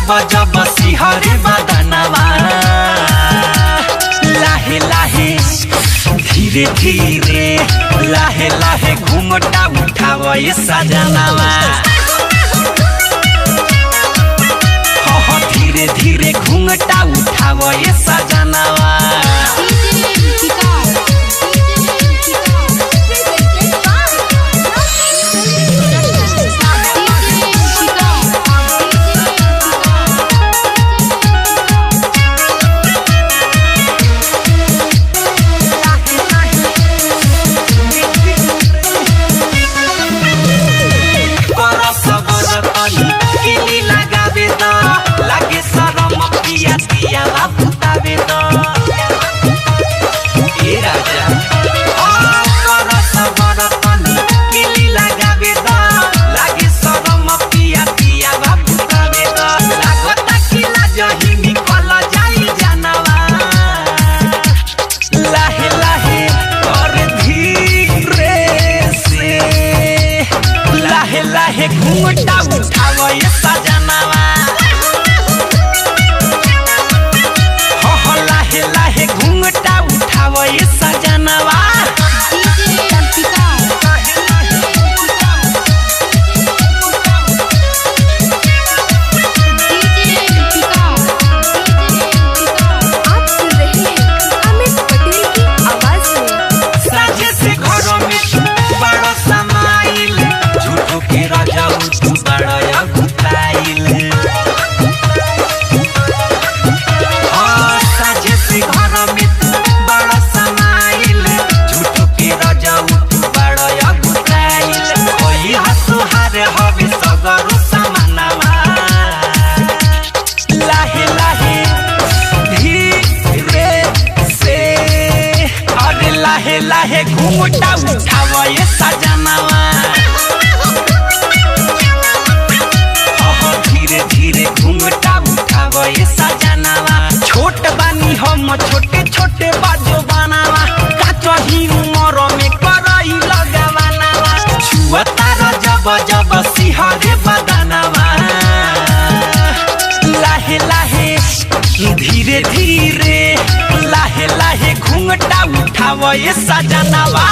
जब जब सिहरे बदनवा लाहे लाहे धीरे धीरे लाहे लाहे घूंघटा उठावो ये सजनवा हो धीरे धीरे घूंघटा उठावो ये सजनवा। लाहे घूंघटा उठावो ये सजनवा हो लाहे लाहे घूंघटा उठावो ये सजनवा। लाहे लाहे धीरे से अरे लाहे लाहे घूंघटा उठावो ये सजनवा धीरे धीरे घूंघटा उठावो ये सजनवा। छोट बानी हम छोटे छोटे बाजो बनावा काचही उमर में करई लगवानावा छुअता जब जब सिहरे बदनवा लाहे लाहे धीरे धीरे लाहे लाहे घूंघटा उठावो ये सजनवा।